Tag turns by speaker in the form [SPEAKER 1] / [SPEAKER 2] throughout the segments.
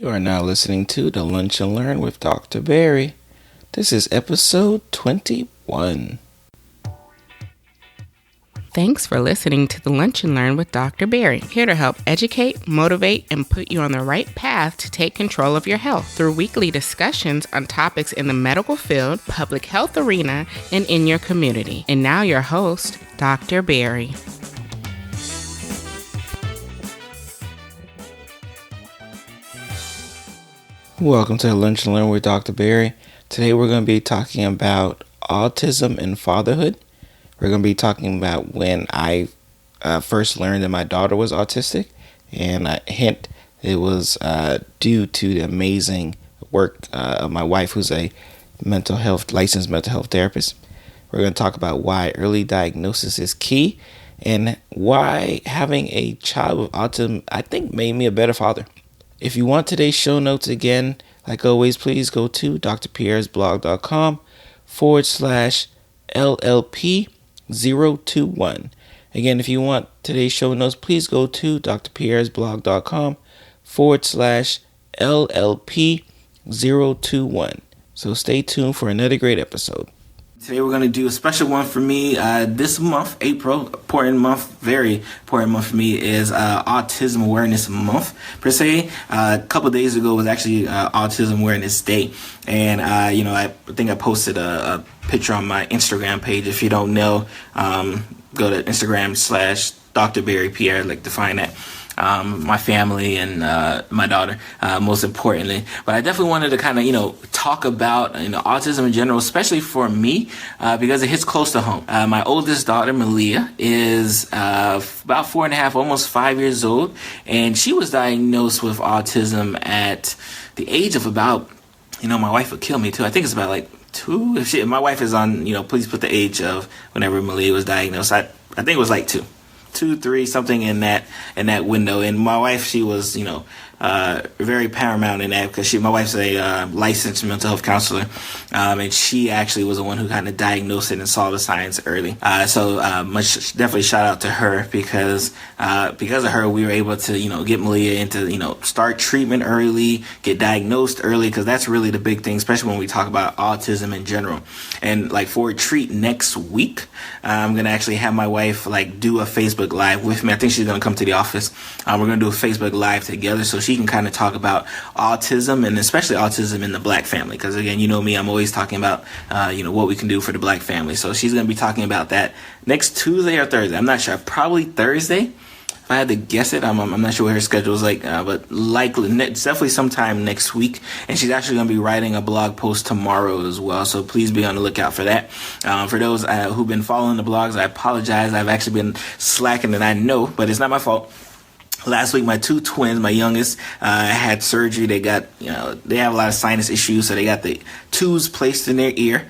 [SPEAKER 1] You are now listening to the Lunch and Learn with Dr. Barry. This is episode 21.
[SPEAKER 2] Thanks for listening to the Lunch and Learn with Dr. Barry, here to help educate, motivate, and put you on the right path to take control of your health through weekly discussions on topics in the medical field, public health arena, and in your community. And now your host, Dr. Barry.
[SPEAKER 1] Welcome to the Lunch and Learn with Dr. Barry. Today we're going to be talking about autism and fatherhood. We're going to be talking about when I first learned that my daughter was autistic, and a hint, it was due to the amazing work of my wife, who's a licensed mental health therapist. We're going to talk about why early diagnosis is key and why having a child with autism, I think, made me a better father. If you want today's show notes again, like always, please go to drpierresblog.com/LLP021. Again, if you want today's show notes, please go to drpierresblog.com/LLP021. So stay tuned for another great episode. Today we're going to do a special one for me. This month, April, very important month for me, is Autism Awareness Month, per se. A couple days ago was actually Autism Awareness Day. And, I think I posted a picture on my Instagram page. If you don't know, go to Instagram/Dr. Barry Pierre. I'd like to find that. My family and my daughter, most importantly. But I definitely wanted to kind of, talk about, autism in general, especially for me, because it hits close to home. My oldest daughter, Malia, is about 4.5, almost 5 years old, and she was diagnosed with autism at the age of about, my wife would kill me too. I think it's about like 2. If my wife is on, please put the age of whenever Malia was diagnosed. I think it was like 2, 3, something in that window. And my wife, she was, very paramount in that, because my wife's a licensed mental health counselor, and she actually was the one who kind of diagnosed it and saw the signs early. So definitely shout out to her, because of her, we were able to, get Malia into, start treatment early, get diagnosed early, because that's really the big thing, especially when we talk about autism in general. And like for a treat next week, I'm going to actually have my wife do a Facebook Live with me. I think she's going to come to the office. We're going to do a Facebook Live together, so she can kind of talk about autism, and especially autism in the Black family. Because again, me, I'm always talking about, what we can do for the Black family. So she's going to be talking about that next Tuesday or Thursday. I'm not sure. Probably Thursday. If I had to guess it, I'm not sure what her schedule is like, but likely, it's definitely sometime next week. And she's actually going to be writing a blog post tomorrow as well. So please be on the lookout for that. For those who've been following the blogs, I apologize. I've actually been slacking, and I know, but it's not my fault. Last week, my 2 twins, my youngest, had surgery. They got, they have a lot of sinus issues, so they got the tubes placed in their ear.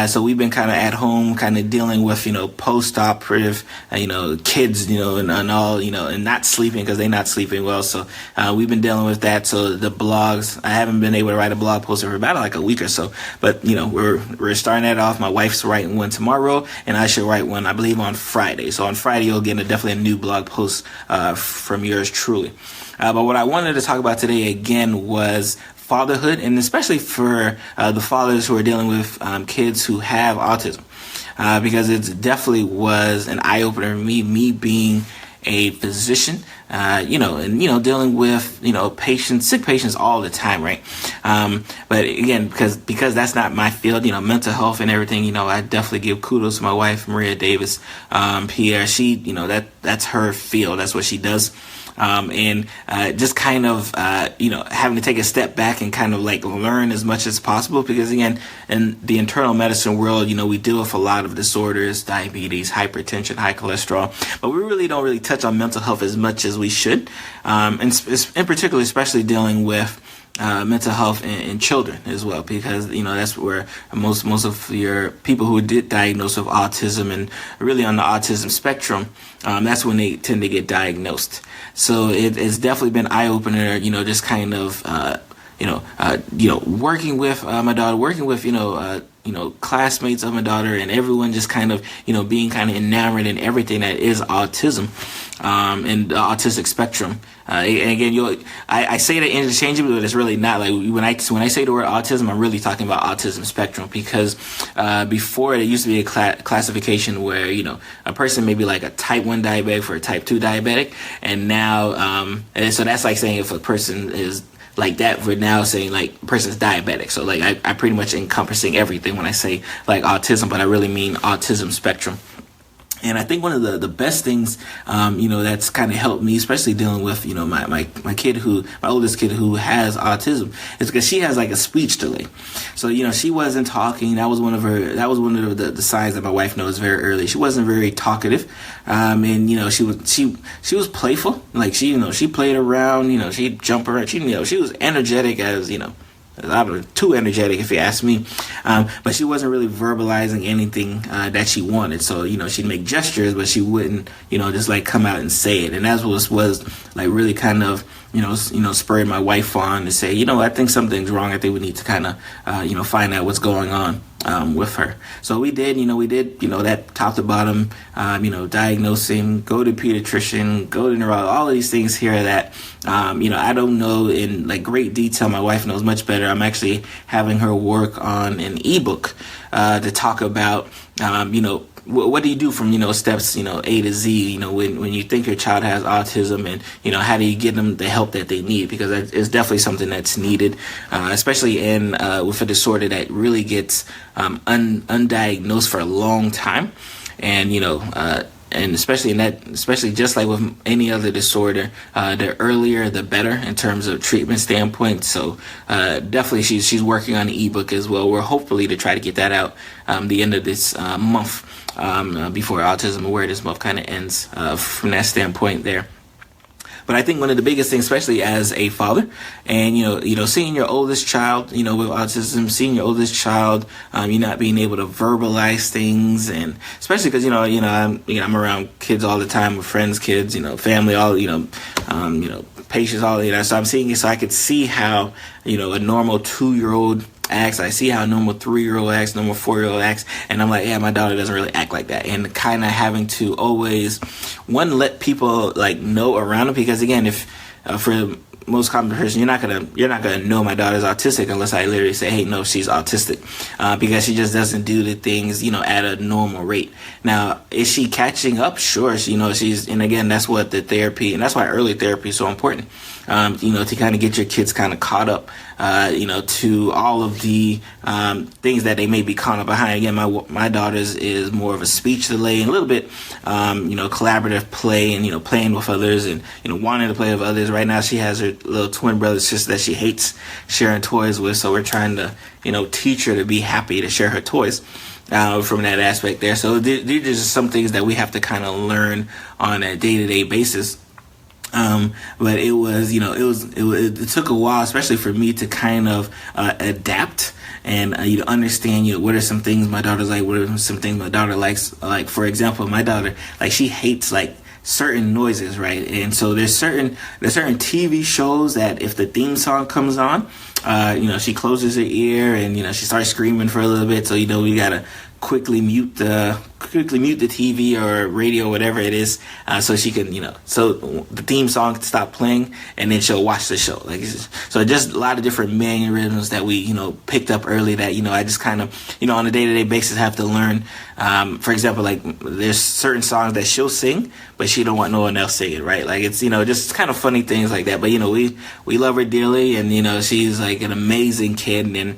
[SPEAKER 1] So we've been kind of at home, kind of dealing with, post-operative, kids, and all, and not sleeping, because they're not sleeping well. So we've been dealing with that. So the blogs, I haven't been able to write a blog post for about like a week or so. But, we're starting that off. My wife's writing one tomorrow, and I should write one, I believe, on Friday. So on Friday, you'll get definitely a new blog post from yours truly. But what I wanted to talk about today again was fatherhood, and especially for the fathers who are dealing with kids who have autism, because it definitely was an eye-opener for me being a physician, dealing with, sick patients all the time, right? But again, because that's not my field, mental health and everything, I definitely give kudos to my wife, Maria Davis, Pierre. She, that's her field. That's what she does. And just kind of, having to take a step back and kind of learn as much as possible, because again, in the internal medicine world, we deal with a lot of disorders, diabetes, hypertension, high cholesterol, but we really don't touch on mental health as much as we should. And in particular, especially dealing with mental health in children as well, because that's where most of your people who did diagnosed with autism, and really on the autism spectrum, that's when they tend to get diagnosed. So it's definitely been eye-opener, just kind of working with my daughter, working with, classmates of my daughter, and everyone just kind of, being kind of enamored in everything that is autism, and the autistic spectrum. And again, I say that interchangeably, but it's really not. Like when I say the word autism, I'm really talking about autism spectrum, because before it used to be a classification where a person may be like a type 1 diabetic or a type 2 diabetic, and now and so that's like saying if a person is like that, we're now saying like a person's diabetic. So like I pretty much encompassing everything when I say like autism, but I really mean autism spectrum. And I think one of the best things, that's kind of helped me, especially dealing with, my oldest kid who has autism, is because she has like a speech delay. So, she wasn't talking. That was one of the signs that my wife knows very early. She wasn't very talkative. And, she was playful. Like she played around, she'd jump around. She was energetic as, too energetic if you ask me, but she wasn't really verbalizing anything that she wanted. So she'd make gestures, but she wouldn't just like come out and say it. And that was like really kind of spurred my wife on to say, I think something's wrong. I think we need to kind of find out what's going on with her. So we did that top to bottom, diagnosing, go to pediatrician, go to neurologist, all of these things here that, I don't know in like great detail. My wife knows much better. I'm actually having her work on an ebook, to talk about, what do you do from, steps, A to Z, when you think your child has autism, and, how do you get them the help that they need? Because it's definitely something that's needed, especially with a disorder that really gets undiagnosed for a long time. And, and especially just like with any other disorder, the earlier the better in terms of treatment standpoint. So definitely she's working on the ebook as well. We're hopefully to try to get that out the end of this month, before Autism Awareness Month kind of ends, from that standpoint there. But I think one of the biggest things, especially as a father, and seeing your oldest child, with autism, seeing your oldest child, you not being able to verbalize things, and especially because I'm around kids all the time, with friends, kids, family, all patients, all So I'm seeing it, so I could see how a normal 2-year-old acts. I see how a normal 3-year-old acts, normal 4-year-old acts, and I'm like, yeah, my daughter doesn't really act like that. And kind of having to always, let people like know around them, because again, if for most common person, you're not gonna know my daughter's autistic unless I literally say, hey, no, she's autistic, because she just doesn't do the things at a normal rate. Now, is she catching up? Sure, she's, and again, that's what the therapy, and that's why early therapy is so important. To kind of get your kids kind of caught up, to all of the things that they may be caught up behind. Again, my daughter's is more of a speech delay and a little bit, collaborative play and, playing with others and, wanting to play with others. Right now, she has her little twin brother sister that she hates sharing toys with. So we're trying to, teach her to be happy to share her toys. From that aspect there. So these are just some things that we have to kind of learn on a day-to-day basis. But it was, it took a while, especially for me to kind of adapt and understand, what are some things my daughter's like, what are some things my daughter likes. Like, for example, my daughter, like, she hates like certain noises, right? And so there's certain TV shows that if the theme song comes on, she closes her ear and she starts screaming for a little bit. So we gotta quickly mute the TV or radio, whatever it is, so she can, so the theme song can stop playing, and then she'll watch the show. So just a lot of different mannerisms that we, picked up early that, I just kind of, on a day-to-day basis have to learn. For example, like there's certain songs that she'll sing, but she don't want no one else singing, right? Like it's, just kind of funny things like that. But, we love her dearly, and, she's like an amazing kid. And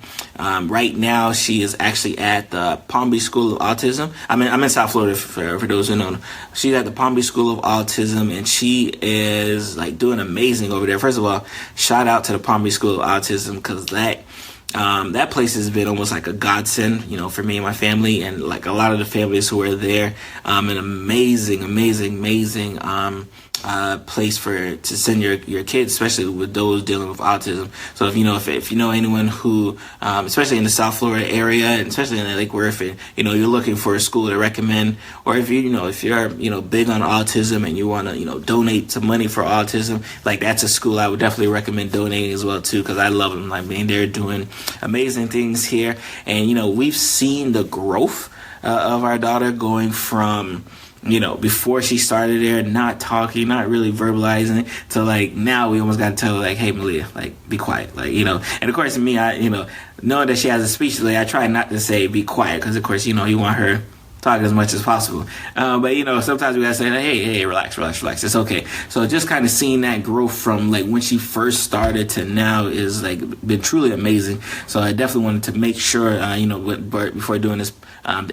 [SPEAKER 1] right now she is actually at the Palm Beach School of Autism. I'm in South Florida for those who know. She's at the Palm Beach School of Autism, and she is like doing amazing over there. First of all, shout out to the Palm Beach School of Autism, because that place has been almost like a godsend, for me and my family, and like a lot of the families who are there. An amazing place to send your kids, especially with those dealing with autism. So if you know anyone who, especially in the South Florida area, and especially in Lake Worth, and you're looking for a school to recommend, or if you're big on autism and you want to donate some money for autism, like that's a school I would definitely recommend donating as well too, because I love them. I mean, they're doing amazing things here, and we've seen the growth of our daughter going from before she started there, not talking, not really verbalizing, to like now we almost got to tell her like, hey Malia, like be quiet, like and of course me, I knowing that she has a speech delay, I try not to say be quiet, because of course you want her talking as much as possible, but sometimes we gotta say, hey, relax, it's okay. So just kind of seeing that growth from like when she first started to now is like been truly amazing. So I definitely wanted to make sure before doing this,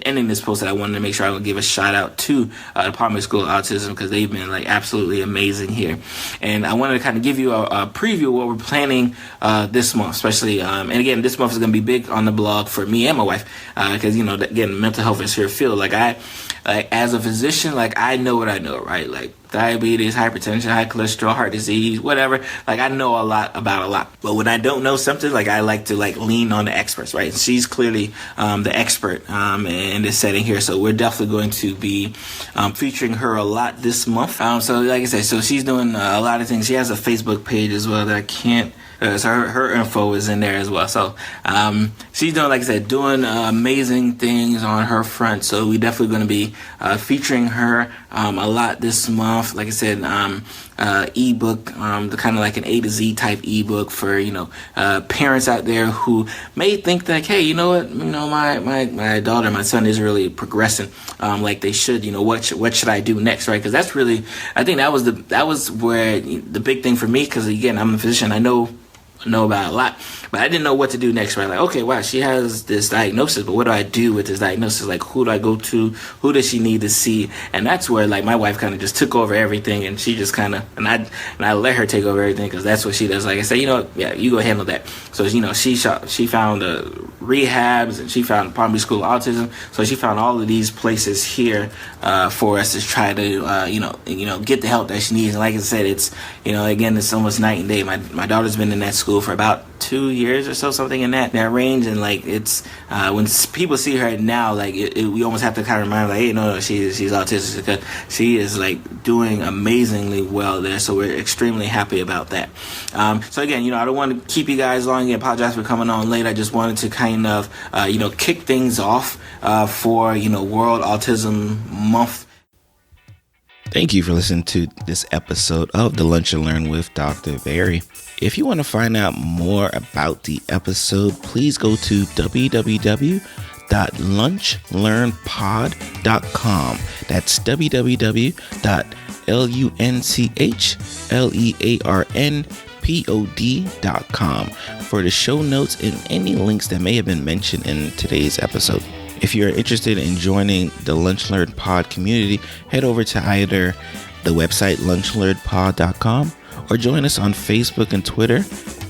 [SPEAKER 1] ending this post, that I wanted to make sure I would give a shout out to Department of School of Autism, because they've been like absolutely amazing here. And I wanted to kind of give you a preview of what we're planning this month, especially and again, this month is going to be big on the blog for me and my wife, because again, mental health is her field. Like as a physician, like I know what I know, right? Like diabetes, hypertension, high cholesterol, heart disease, whatever. Like I know a lot about a lot. But when I don't know something, like I like to like lean on the experts, right? She's clearly the expert in this setting here. So we're definitely going to be featuring her a lot this month. So like I said, so she's doing a lot of things. She has a Facebook page as well that I can't. So her info is in there as well. So she's doing, like I said, doing amazing things on her front. So we definitely going to be featuring her a lot this month. Like I said, ebook, the kind of like an A to Z type ebook for parents out there who may think that, hey, my daughter, my son is really progressing like they should. What should I do next, right? Because that's really, I think that was where the big thing for me. Because again, I'm a physician, I know about a lot, but I didn't know what to do next, right? Like, okay, wow, she has this diagnosis, but what do I do with this diagnosis? Like, who do I go to? Who does she need to see? And that's where, like, my wife kind of just took over everything, and she just kind of, and I let her take over everything, because that's what she does. Like I said, yeah, you go handle that. So, she found rehabs, and she found Palm Beach School of Autism. So she found all of these places here for us to try to, get the help that she needs. And like I said, it's, again, it's almost night and day. My daughter's been in that school for about 2 years or so, something in that range, and like it's when people see her now, like we almost have to kind of remind her, like, hey, no, she's autistic, because she is like doing amazingly well there. So we're extremely happy about that. So again, I don't want to keep you guys long. I apologize for coming on late. I just wanted to kind of kick things off for World Autism Month.
[SPEAKER 3] Thank you for listening to this episode of the Lunch and Learn with Dr. Barry. If you want to find out more about the episode, please go to www.lunchlearnpod.com. That's www.lunchlearnpod.com for the show notes and any links that may have been mentioned in today's episode. If you're interested in joining the Lunch Learn Pod community, head over to either the website lunchlearnpod.com or join us on Facebook and Twitter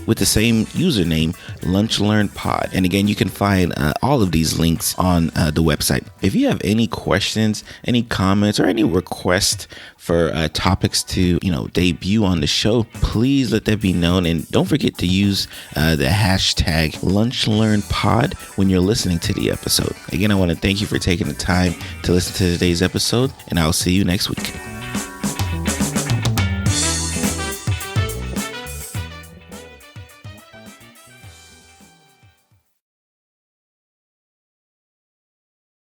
[SPEAKER 3] with the same username, Lunch Learn Pod. And again, you can find all of these links on the website. If you have any questions, any comments, or any requests for topics to debut on the show, please let that be known. And don't forget to use the hashtag LunchLearnPod when you're listening to the episode. Again, I want to thank you for taking the time to listen to today's episode, and I'll see you next week.